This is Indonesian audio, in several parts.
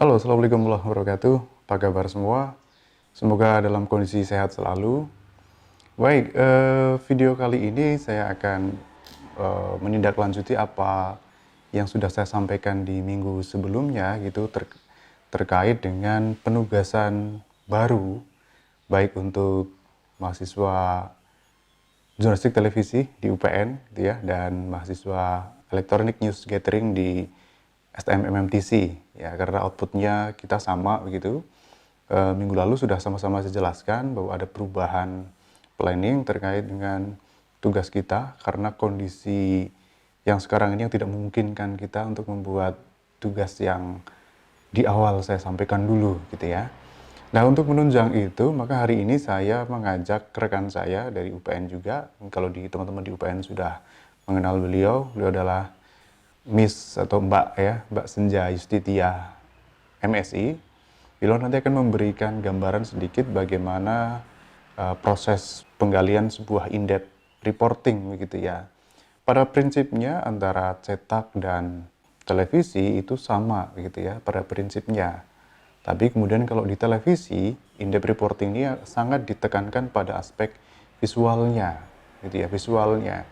Halo, Assalamualaikum warahmatullahi wabarakatuh. Apa kabar semua? Semoga dalam kondisi sehat selalu. Baik, video kali ini saya akan menindaklanjuti apa yang sudah saya sampaikan di minggu sebelumnya gitu terkait dengan penugasan baru baik untuk mahasiswa jurnalistik televisi di UPN gitu ya, dan mahasiswa Electronic News Gathering di STM MMTC ya, karena outputnya kita sama begitu. Minggu lalu sudah sama-sama saya jelaskan bahwa ada perubahan planning terkait dengan tugas kita karena kondisi yang sekarang ini yang tidak memungkinkan kita untuk membuat tugas yang di awal saya sampaikan dulu gitu ya. Nah, untuk menunjang itu, maka hari ini saya mengajak rekan saya dari UPN juga. Kalau teman-teman di UPN sudah mengenal beliau adalah Miss atau Mbak ya, Mbak Senja Yustitia MSI. Beliau nanti akan memberikan gambaran sedikit bagaimana proses penggalian sebuah in-depth reporting begitu ya. Pada prinsipnya antara cetak dan televisi itu sama begitu ya, pada prinsipnya. Tapi kemudian kalau di televisi, in-depth reporting ini sangat ditekankan pada aspek visualnya, gitu ya, visualnya.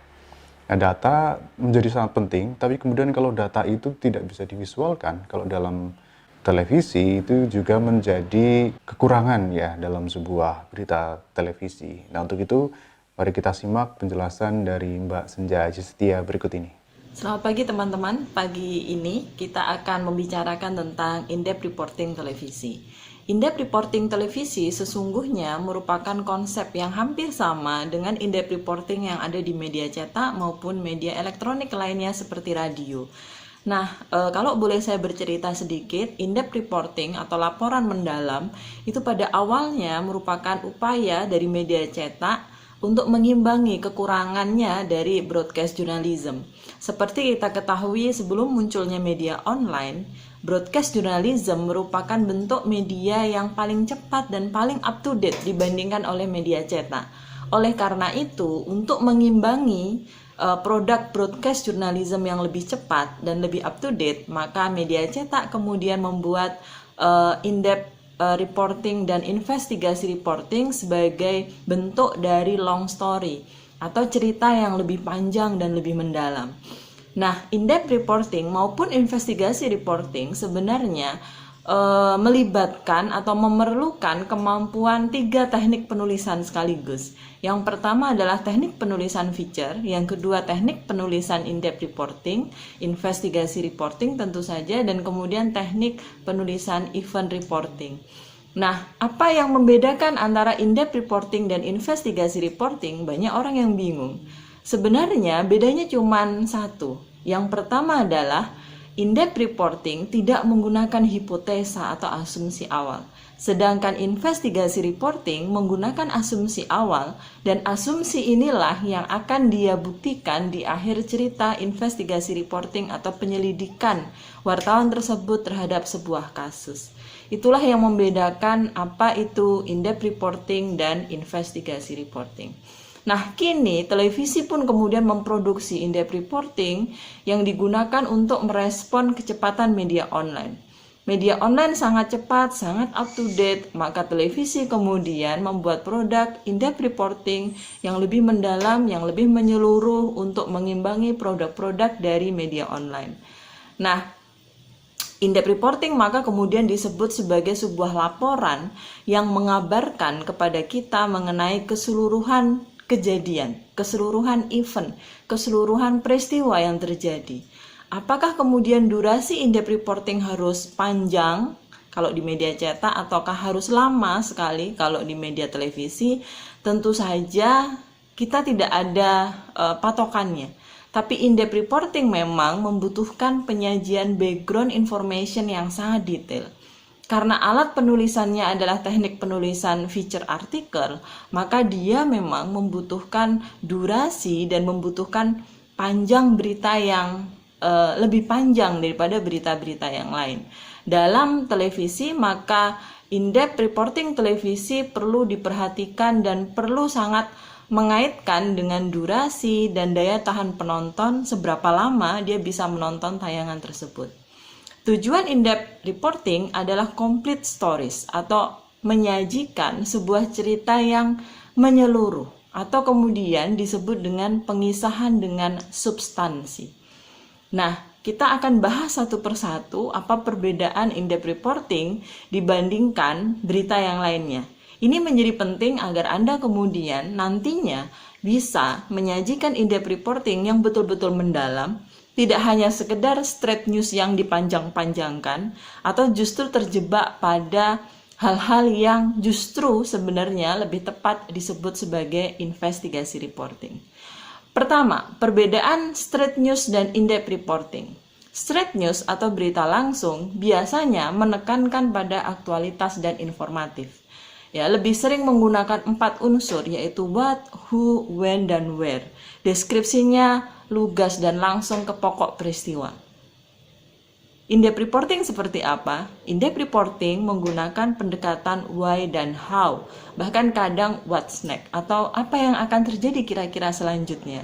Nah, data menjadi sangat penting, tapi kemudian kalau data itu tidak bisa divisualkan, kalau dalam televisi itu juga menjadi kekurangan ya dalam sebuah berita televisi. Nah, untuk itu mari kita simak penjelasan dari Mbak Senja Justia berikut ini. Selamat pagi teman-teman. Pagi ini kita akan membicarakan tentang in-depth reporting televisi. In-depth reporting televisi sesungguhnya merupakan konsep yang hampir sama dengan in-depth reporting yang ada di media cetak maupun media elektronik lainnya seperti radio. Nah, kalau boleh saya bercerita sedikit, in-depth reporting atau laporan mendalam itu pada awalnya merupakan upaya dari media cetak untuk mengimbangi kekurangannya dari broadcast journalism. Seperti kita ketahui sebelum munculnya media online, broadcast journalism merupakan bentuk media yang paling cepat dan paling up to date dibandingkan oleh media cetak. Oleh karena itu, untuk mengimbangi produk broadcast journalism yang lebih cepat dan lebih up to date, maka media cetak kemudian membuat in-depth reporting dan investigasi reporting sebagai bentuk dari long story atau cerita yang lebih panjang dan lebih mendalam. Nah, in-depth reporting maupun investigasi reporting sebenarnya melibatkan atau memerlukan kemampuan 3 teknik penulisan sekaligus. Yang pertama adalah teknik penulisan feature, yang kedua teknik penulisan in-depth reporting, investigasi reporting tentu saja, dan kemudian teknik penulisan event reporting. Nah, apa yang membedakan antara in-depth reporting dan investigasi reporting? Banyak orang yang bingung. Sebenarnya bedanya cuma satu. Yang pertama adalah in-depth reporting tidak menggunakan hipotesa atau asumsi awal. Sedangkan investigasi reporting menggunakan asumsi awal, dan asumsi inilah yang akan dia buktikan di akhir cerita investigasi reporting atau penyelidikan wartawan tersebut terhadap sebuah kasus. Itulah yang membedakan apa itu in-depth reporting dan investigasi reporting. Nah, kini televisi pun kemudian memproduksi in-depth reporting yang digunakan untuk merespon kecepatan media online. Media online sangat cepat, sangat up to date, maka televisi kemudian membuat produk in-depth reporting yang lebih mendalam, yang lebih menyeluruh untuk mengimbangi produk-produk dari media online. Nah, in-depth reporting maka kemudian disebut sebagai sebuah laporan yang mengabarkan kepada kita mengenai keseluruhan kejadian, keseluruhan event, keseluruhan peristiwa yang terjadi. Apakah kemudian durasi in-depth reporting harus panjang kalau di media cetak ataukah harus lama sekali kalau di media televisi? Tentu saja kita tidak ada patokannya. Tapi in-depth reporting memang membutuhkan penyajian background information yang sangat detail. Karena alat penulisannya adalah teknik penulisan feature artikel, maka dia memang membutuhkan durasi dan membutuhkan panjang berita yang lebih panjang daripada berita-berita yang lain. Dalam televisi, maka in-depth reporting televisi perlu diperhatikan dan perlu sangat mengaitkan dengan durasi dan daya tahan penonton, seberapa lama dia bisa menonton tayangan tersebut. Tujuan in-depth reporting adalah complete stories atau menyajikan sebuah cerita yang menyeluruh atau kemudian disebut dengan pengisahan dengan substansi. Nah, kita akan bahas satu persatu apa perbedaan in-depth reporting dibandingkan berita yang lainnya. Ini menjadi penting agar Anda kemudian nantinya bisa menyajikan in-depth reporting yang betul-betul mendalam, tidak hanya sekedar straight news yang dipanjang-panjangkan atau justru terjebak pada hal-hal yang justru sebenarnya lebih tepat disebut sebagai investigasi reporting. Pertama, perbedaan straight news dan in-depth reporting. Straight news atau berita langsung biasanya menekankan pada aktualitas dan informatif. Ya, lebih sering menggunakan 4 unsur yaitu what, who, when, dan where. Deskripsinya lugas dan langsung ke pokok peristiwa. In-depth reporting seperti apa? In-depth reporting menggunakan pendekatan why dan how, bahkan kadang what's next atau apa yang akan terjadi kira-kira selanjutnya.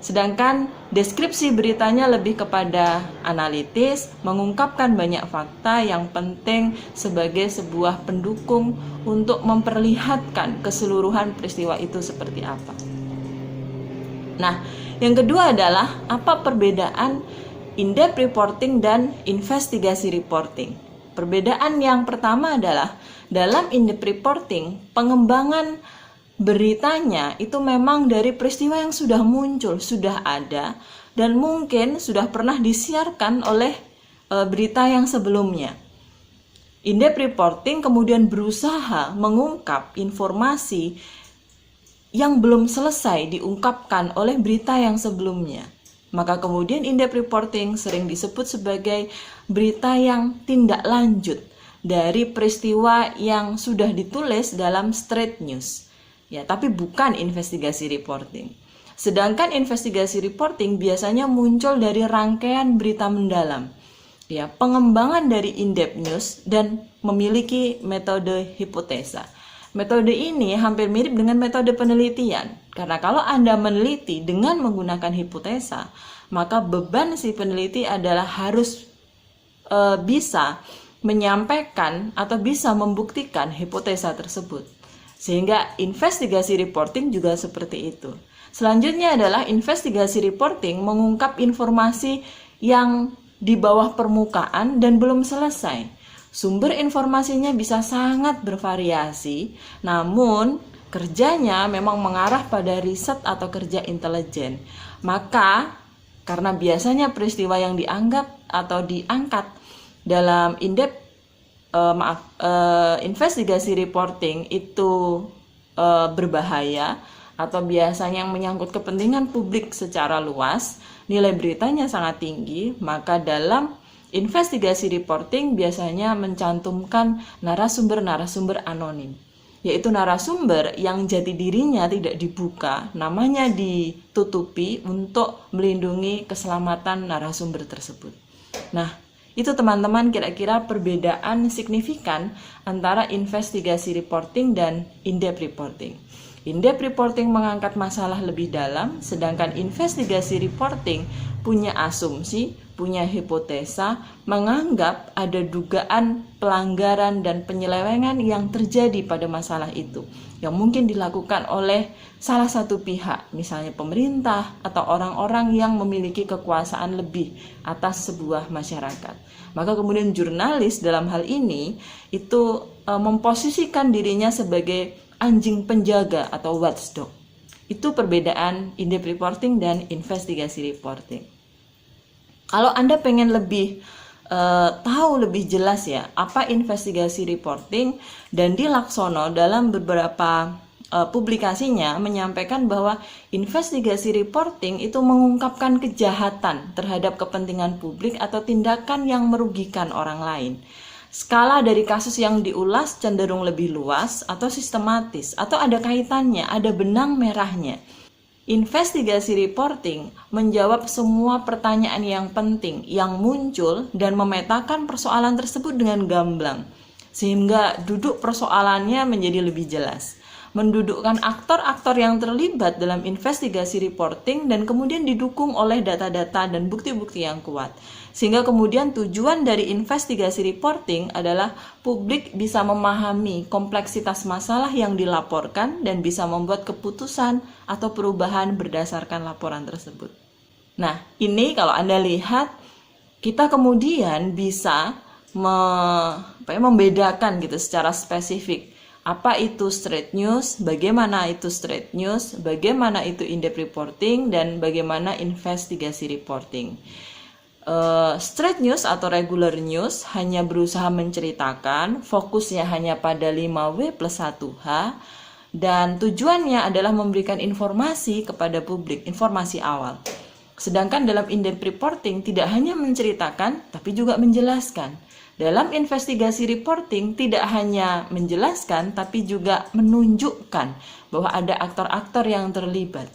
Sedangkan deskripsi beritanya lebih kepada analitis, mengungkapkan banyak fakta yang penting sebagai sebuah pendukung untuk memperlihatkan keseluruhan peristiwa itu seperti apa. Nah, yang kedua adalah apa perbedaan in-depth reporting dan investigasi reporting. Perbedaan yang pertama adalah dalam in-depth reporting, pengembangan beritanya itu memang dari peristiwa yang sudah muncul, sudah ada, dan mungkin sudah pernah disiarkan oleh berita yang sebelumnya. In-depth reporting kemudian berusaha mengungkap informasi yang belum selesai diungkapkan oleh berita yang sebelumnya. Maka kemudian in-depth reporting sering disebut sebagai berita yang tindak lanjut dari peristiwa yang sudah ditulis dalam straight news. Ya, tapi bukan investigasi reporting. Sedangkan investigasi reporting biasanya muncul dari rangkaian berita mendalam. Ya, pengembangan dari in-depth news dan memiliki metode hipotesa. Metode ini hampir mirip dengan metode penelitian, karena kalau Anda meneliti dengan menggunakan hipotesa, maka beban si peneliti adalah harus bisa menyampaikan atau bisa membuktikan hipotesa tersebut. Sehingga investigasi reporting juga seperti itu. Selanjutnya adalah investigasi reporting mengungkap informasi yang di bawah permukaan dan belum selesai. Sumber informasinya bisa sangat bervariasi, namun kerjanya memang mengarah pada riset atau kerja intelijen. Maka, karena biasanya peristiwa yang dianggap atau diangkat dalam investigasi reporting itu berbahaya atau biasanya yang menyangkut kepentingan publik secara luas, nilai beritanya sangat tinggi, maka dalam investigasi reporting biasanya mencantumkan narasumber-narasumber anonim, yaitu narasumber yang jati dirinya tidak dibuka, namanya ditutupi untuk melindungi keselamatan narasumber tersebut. Nah, itu teman-teman kira-kira perbedaan signifikan antara investigasi reporting dan in-depth reporting. In-depth reporting mengangkat masalah lebih dalam, sedangkan investigasi reporting punya asumsi, punya hipotesa, menganggap ada dugaan pelanggaran dan penyelewengan yang terjadi pada masalah itu, yang mungkin dilakukan oleh salah satu pihak, misalnya pemerintah atau orang-orang yang memiliki kekuasaan lebih atas sebuah masyarakat. Maka kemudian jurnalis dalam hal ini itu memposisikan dirinya sebagai anjing penjaga atau watchdog. Itu perbedaan in-depth reporting dan investigasi reporting. Kalau Anda pengen lebih tahu lebih jelas ya apa investigasi reporting, dan Dandi Laksono dalam beberapa publikasinya menyampaikan bahwa investigasi reporting itu mengungkapkan kejahatan terhadap kepentingan publik atau tindakan yang merugikan orang lain. Skala dari kasus yang diulas cenderung lebih luas atau sistematis, atau ada kaitannya, ada benang merahnya. Investigasi reporting menjawab semua pertanyaan yang penting yang muncul dan memetakan persoalan tersebut dengan gamblang, sehingga duduk persoalannya menjadi lebih jelas. mendudukkan aktor-aktor yang terlibat dalam investigasi reporting dan kemudian didukung oleh data-data dan bukti-bukti yang kuat. Sehingga kemudian tujuan dari investigasi reporting adalah publik bisa memahami kompleksitas masalah yang dilaporkan dan bisa membuat keputusan atau perubahan berdasarkan laporan tersebut. Nah, ini kalau Anda lihat, kita kemudian bisa membedakan gitu secara spesifik. Apa itu straight news, bagaimana itu straight news, bagaimana itu in-depth reporting, dan bagaimana investigasi reporting. Straight news atau regular news hanya berusaha menceritakan, fokusnya hanya pada 5W plus 1H, dan tujuannya adalah memberikan informasi kepada publik, informasi awal. Sedangkan dalam in-depth reporting tidak hanya menceritakan, tapi juga menjelaskan. Dalam investigasi reporting tidak hanya menjelaskan, tapi juga menunjukkan bahwa ada aktor-aktor yang terlibat.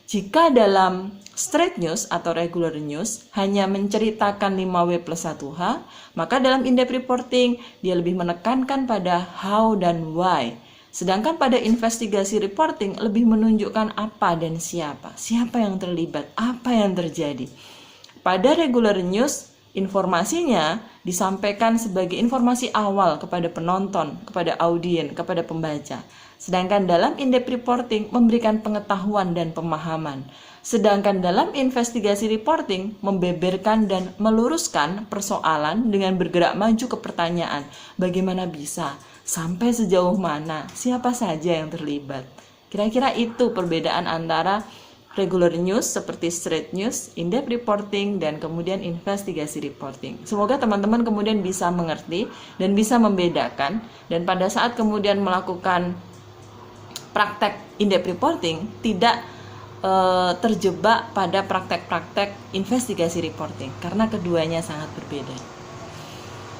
Jika dalam straight news atau regular news hanya menceritakan 5W plus 1H, maka dalam in-depth reporting dia lebih menekankan pada how dan why. Sedangkan pada investigasi reporting lebih menunjukkan apa dan siapa yang terlibat, apa yang terjadi. Pada regular news, informasinya disampaikan sebagai informasi awal kepada penonton, kepada audiens, kepada pembaca. Sedangkan dalam in-depth reporting memberikan pengetahuan dan pemahaman. Sedangkan dalam investigasi reporting membeberkan dan meluruskan persoalan dengan bergerak maju ke pertanyaan. Bagaimana bisa? Sampai sejauh mana? Siapa saja yang terlibat? Kira-kira itu perbedaan antara regular news seperti straight news, in-depth reporting, dan kemudian investigasi reporting. Semoga teman-teman kemudian bisa mengerti dan bisa membedakan, dan pada saat kemudian melakukan praktek in-depth reporting tidak terjebak pada praktek-praktek investigasi reporting karena keduanya sangat berbeda.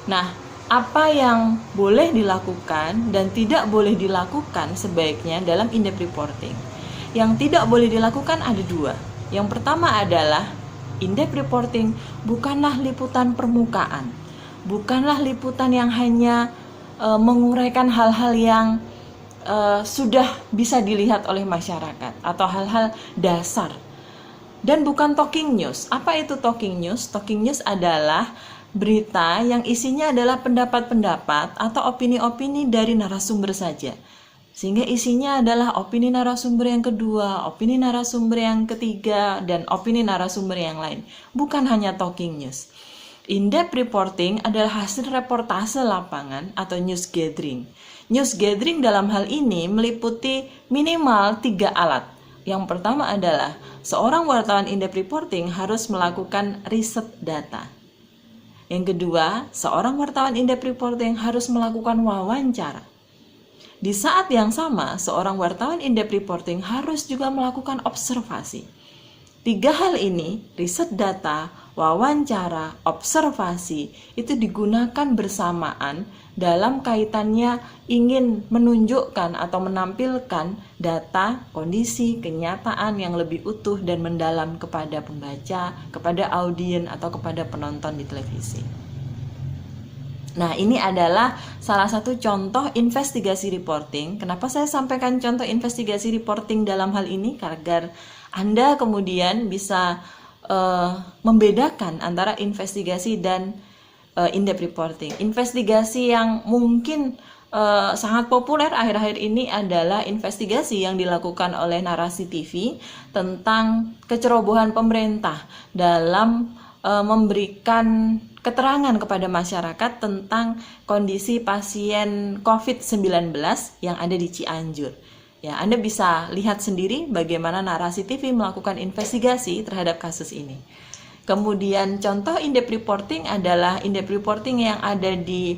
Nah, apa yang boleh dilakukan dan tidak boleh dilakukan sebaiknya dalam in-depth reporting? Yang tidak boleh dilakukan ada dua. Yang pertama adalah in-depth reporting bukanlah liputan permukaan, bukanlah liputan yang hanya menguraikan hal-hal yang sudah bisa dilihat oleh masyarakat atau hal-hal dasar. Dan bukan talking news. Apa itu talking news? Talking news adalah berita yang isinya adalah pendapat-pendapat atau opini-opini dari narasumber saja. Sehingga isinya adalah opini narasumber yang kedua, opini narasumber yang ketiga, dan opini narasumber yang lain. Bukan hanya talking news. In-depth reporting adalah hasil reportase lapangan atau news gathering. News gathering dalam hal ini meliputi minimal 3 alat. Yang pertama adalah seorang wartawan in-depth reporting harus melakukan riset data. Yang kedua, seorang wartawan in-depth reporting harus melakukan wawancara. Di saat yang sama, seorang wartawan in-depth reporting harus juga melakukan observasi. 3 hal ini, riset data, wawancara, observasi, itu digunakan bersamaan dalam kaitannya ingin menunjukkan atau menampilkan data, kondisi, kenyataan yang lebih utuh dan mendalam kepada pembaca, kepada audiens atau kepada penonton di televisi. Nah, ini adalah salah satu contoh investigasi reporting. Kenapa saya sampaikan contoh investigasi reporting dalam hal ini? Agar Anda kemudian bisa membedakan antara investigasi dan in-depth reporting. Investigasi yang mungkin sangat populer akhir-akhir ini adalah investigasi yang dilakukan oleh Narasi TV tentang kecerobohan pemerintah dalam memberikan keterangan kepada masyarakat tentang kondisi pasien COVID-19 yang ada di Cianjur. Ya, Anda bisa lihat sendiri bagaimana Narasi TV melakukan investigasi terhadap kasus ini. Kemudian contoh in-depth reporting adalah in-depth reporting yang ada di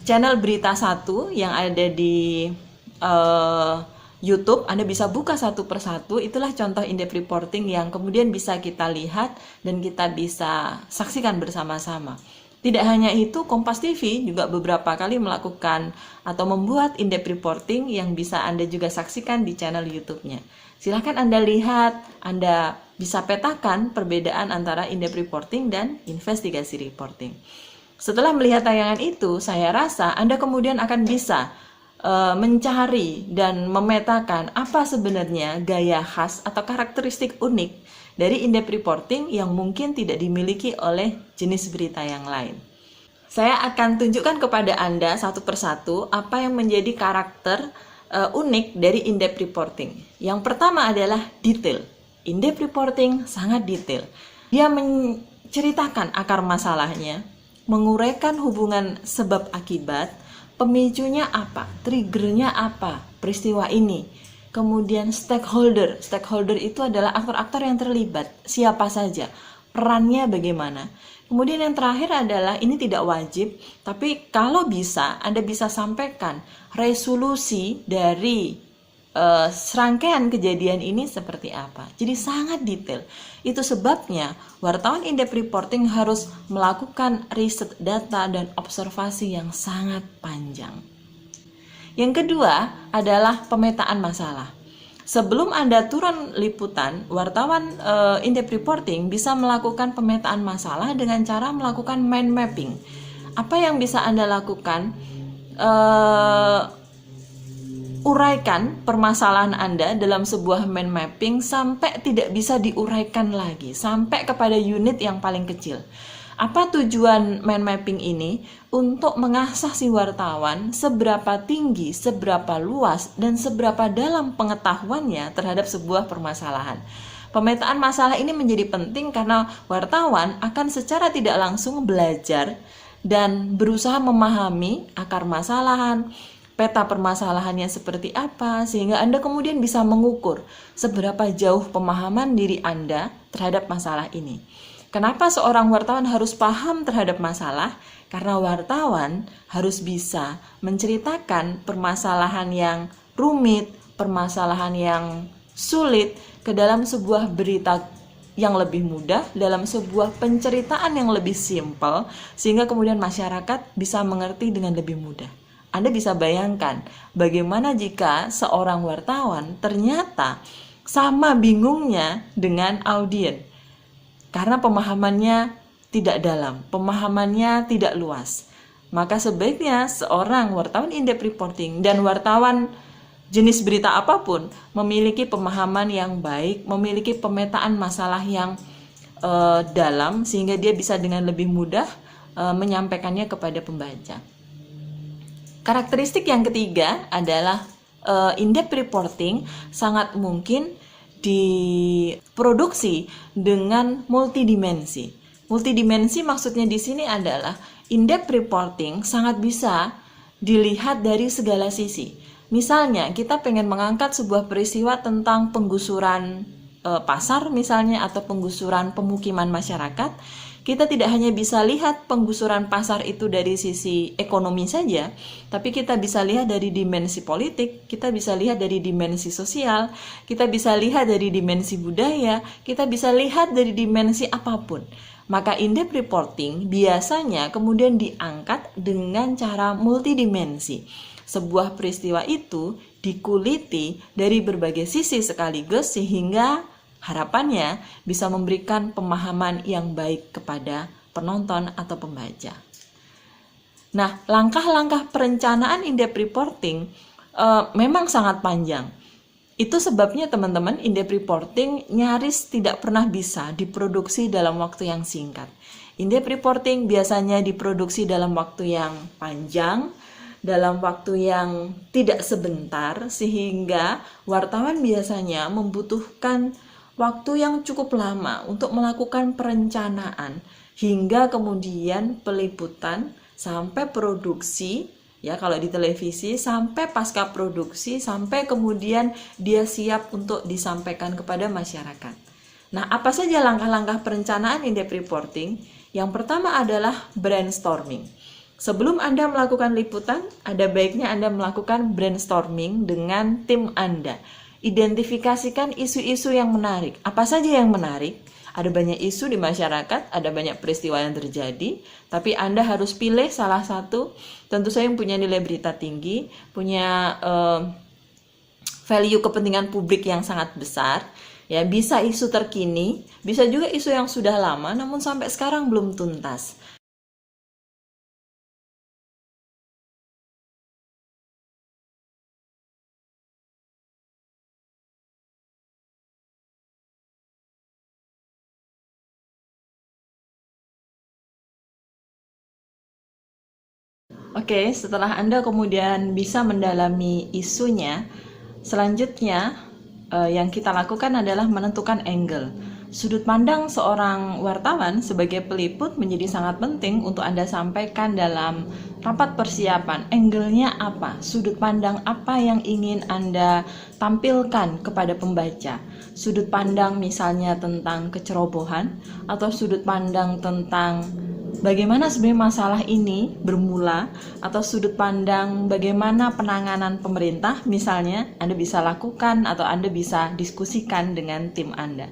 channel Berita 1 yang ada di YouTube. Anda bisa buka satu persatu, itulah contoh in-depth reporting yang kemudian bisa kita lihat dan kita bisa saksikan bersama-sama. Tidak hanya itu, Kompas TV juga beberapa kali melakukan atau membuat in-depth reporting yang bisa Anda juga saksikan di channel YouTube-nya. Silahkan Anda lihat, Anda bisa petakan perbedaan antara in-depth reporting dan investigasi reporting. Setelah melihat tayangan itu, saya rasa Anda kemudian akan bisa mencari dan memetakan apa sebenarnya gaya khas atau karakteristik unik dari in-depth reporting yang mungkin tidak dimiliki oleh jenis berita yang lain. Saya akan tunjukkan kepada Anda satu persatu apa yang menjadi karakter unik dari in-depth reporting. Yang pertama adalah detail. In-depth reporting sangat detail. Dia menceritakan akar masalahnya, menguraikan hubungan sebab akibat, pemicunya apa, triggernya apa, peristiwa ini. Kemudian stakeholder. Stakeholder itu adalah aktor-aktor yang terlibat, siapa saja, perannya bagaimana. Kemudian yang terakhir adalah ini tidak wajib, tapi kalau bisa Anda bisa sampaikan resolusi dari serangkaian kejadian ini seperti apa. Jadi sangat detail. Itu sebabnya wartawan in-depth reporting harus melakukan riset data dan observasi yang sangat panjang. Yang kedua adalah pemetaan masalah. Sebelum Anda turun liputan, wartawan in-depth reporting bisa melakukan pemetaan masalah dengan cara melakukan mind mapping. Apa yang bisa Anda lakukan? Uraikan permasalahan Anda dalam sebuah mind mapping sampai tidak bisa diuraikan lagi, sampai kepada unit yang paling kecil. Apa tujuan mind mapping ini? Untuk mengasah si wartawan seberapa tinggi, seberapa luas, dan seberapa dalam pengetahuannya terhadap sebuah permasalahan. Pemetaan masalah ini menjadi penting karena wartawan akan secara tidak langsung belajar dan berusaha memahami akar masalahan, peta permasalahannya seperti apa, sehingga Anda kemudian bisa mengukur seberapa jauh pemahaman diri Anda terhadap masalah ini. Kenapa seorang wartawan harus paham terhadap masalah? Karena wartawan harus bisa menceritakan permasalahan yang rumit, permasalahan yang sulit ke dalam sebuah berita yang lebih mudah, dalam sebuah penceritaan yang lebih simpel, sehingga kemudian masyarakat bisa mengerti dengan lebih mudah. Anda bisa bayangkan bagaimana jika seorang wartawan ternyata sama bingungnya dengan audiens karena pemahamannya tidak dalam, pemahamannya tidak luas. Maka sebaiknya seorang wartawan in-depth reporting dan wartawan jenis berita apapun memiliki pemahaman yang baik, memiliki pemetaan masalah yang dalam sehingga dia bisa dengan lebih mudah menyampaikannya kepada pembaca. Karakteristik yang ketiga adalah in-depth reporting sangat mungkin diproduksi dengan multidimensi. Multidimensi maksudnya di sini adalah in-depth reporting sangat bisa dilihat dari segala sisi. Misalnya kita pengen mengangkat sebuah peristiwa tentang penggusuran pasar misalnya atau penggusuran pemukiman masyarakat. Kita tidak hanya bisa lihat penggusuran pasar itu dari sisi ekonomi saja, tapi kita bisa lihat dari dimensi politik, kita bisa lihat dari dimensi sosial, kita bisa lihat dari dimensi budaya, kita bisa lihat dari dimensi apapun. Maka in-depth reporting biasanya kemudian diangkat dengan cara multidimensi. Sebuah peristiwa itu dikuliti dari berbagai sisi sekaligus sehingga harapannya bisa memberikan pemahaman yang baik kepada penonton atau pembaca. Nah, langkah-langkah perencanaan in-depth reporting memang sangat panjang. Itu sebabnya teman-teman in-depth reporting nyaris tidak pernah bisa diproduksi dalam waktu yang singkat. In-depth reporting biasanya diproduksi dalam waktu yang panjang, dalam waktu yang tidak sebentar, sehingga wartawan biasanya membutuhkan waktu yang cukup lama untuk melakukan perencanaan hingga kemudian peliputan sampai produksi, ya kalau di televisi sampai pasca produksi sampai kemudian dia siap untuk disampaikan kepada masyarakat. Nah, apa saja langkah-langkah perencanaan in-depth reporting? Yang pertama adalah brainstorming. Sebelum Anda melakukan liputan, ada baiknya Anda melakukan brainstorming dengan tim Anda. Identifikasikan isu-isu yang menarik. Apa saja yang menarik? Ada banyak isu di masyarakat, ada banyak peristiwa yang terjadi, tapi Anda harus pilih salah satu, tentu saja yang punya nilai berita tinggi, punya value kepentingan publik yang sangat besar. Ya, bisa isu terkini, bisa juga isu yang sudah lama namun sampai sekarang belum tuntas. Oke, setelah Anda kemudian bisa mendalami isunya, selanjutnya yang kita lakukan adalah menentukan angle. Sudut pandang seorang wartawan sebagai peliput menjadi sangat penting untuk Anda sampaikan dalam rapat persiapan. Angle-nya apa? Sudut pandang apa yang ingin Anda tampilkan kepada pembaca? Sudut pandang misalnya tentang kecerobohan, atau sudut pandang tentang bagaimana sebenarnya masalah ini bermula, atau sudut pandang bagaimana penanganan pemerintah misalnya Anda bisa lakukan atau Anda bisa diskusikan dengan tim Anda.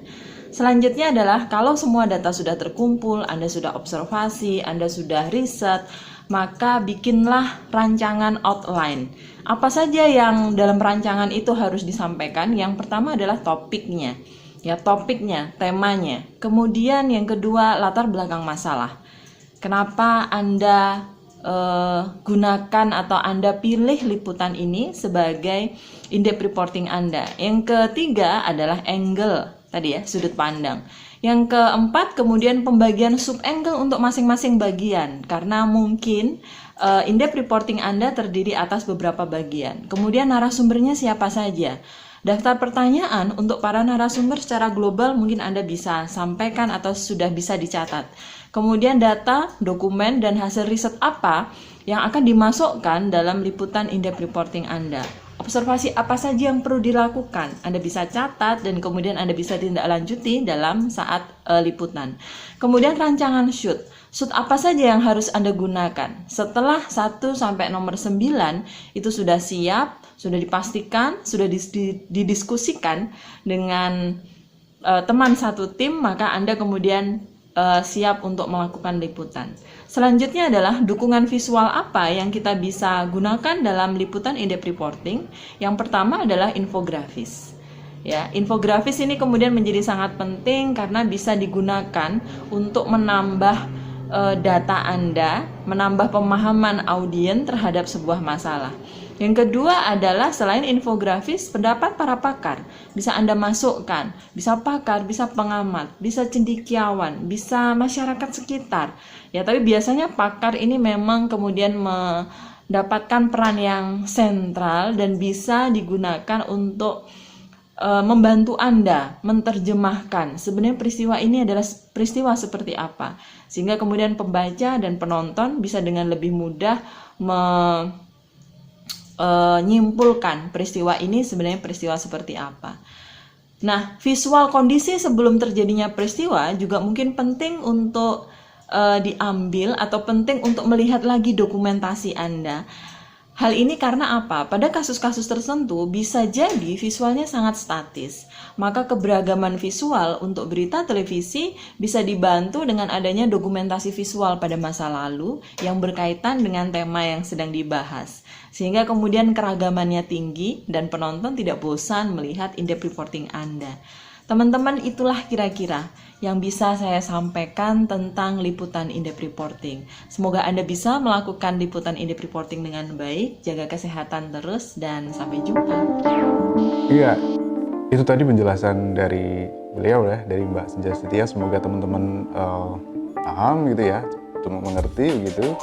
Selanjutnya adalah kalau semua data sudah terkumpul, Anda sudah observasi, Anda sudah riset, maka bikinlah rancangan outline. Apa saja yang dalam rancangan itu harus disampaikan? Yang pertama adalah topiknya. Ya, topiknya, temanya. Kemudian yang kedua, latar belakang masalah. Kenapa Anda gunakan atau Anda pilih liputan ini sebagai in-depth reporting Anda. Yang ketiga adalah angle, tadi ya, sudut pandang. Yang keempat kemudian pembagian sub-angle untuk masing-masing bagian, karena mungkin in-depth reporting Anda terdiri atas beberapa bagian. Kemudian narasumbernya siapa saja. Daftar pertanyaan untuk para narasumber secara global mungkin Anda bisa sampaikan atau sudah bisa dicatat. Kemudian data, dokumen, dan hasil riset apa yang akan dimasukkan dalam liputan in-depth reporting Anda. Observasi apa saja yang perlu dilakukan, Anda bisa catat dan kemudian Anda bisa tindak lanjuti dalam saat liputan. Kemudian rancangan shoot. Shoot apa saja yang harus Anda gunakan. Setelah 1 sampai nomor 9 itu sudah siap, sudah dipastikan, sudah didiskusikan dengan teman satu tim, maka Anda kemudian siap untuk melakukan liputan. Selanjutnya adalah dukungan visual apa yang kita bisa gunakan dalam liputan in-depth reporting. Yang pertama adalah infografis. Ya, infografis ini kemudian menjadi sangat penting karena bisa digunakan untuk menambah data Anda, menambah pemahaman audiens terhadap sebuah masalah. Yang kedua adalah selain infografis, pendapat para pakar bisa Anda masukkan, bisa pakar, bisa pengamat, bisa cendekiawan, bisa masyarakat sekitar. Ya, tapi biasanya pakar ini memang kemudian mendapatkan peran yang sentral dan bisa digunakan untuk membantu Anda menerjemahkan sebenarnya peristiwa ini adalah peristiwa seperti apa, sehingga kemudian pembaca dan penonton bisa dengan lebih mudah menyimpulkan peristiwa ini sebenarnya peristiwa seperti apa. Nah, visual kondisi sebelum terjadinya peristiwa juga mungkin penting untuk diambil atau penting untuk melihat lagi dokumentasi Anda. Hal ini karena apa? Pada kasus-kasus tertentu bisa jadi visualnya sangat statis. Maka keberagaman visual untuk berita televisi bisa dibantu dengan adanya dokumentasi visual pada masa lalu yang berkaitan dengan tema yang sedang dibahas. Sehingga kemudian keragamannya tinggi dan penonton tidak bosan melihat in-depth reporting Anda. Teman-teman, itulah kira-kira yang bisa saya sampaikan tentang liputan in-depth reporting. Semoga Anda bisa melakukan liputan in-depth reporting dengan baik, jaga kesehatan terus, dan sampai jumpa. Iya, itu tadi penjelasan dari beliau ya, dari Mbak Senja Setia. Semoga teman-teman paham gitu ya, mengerti gitu.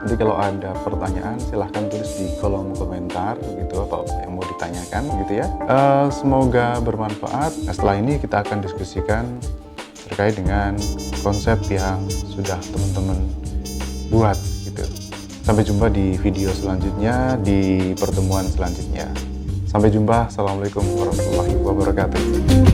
Nanti kalau ada pertanyaan silahkan tulis di kolom komentar gitu, apa yang mau ditanyakan gitu ya. Semoga bermanfaat. Nah, setelah ini kita akan diskusikan terkait dengan konsep yang sudah teman-teman buat gitu. Sampai jumpa di video selanjutnya, di pertemuan selanjutnya. Sampai jumpa. Assalamualaikum warahmatullahi wabarakatuh.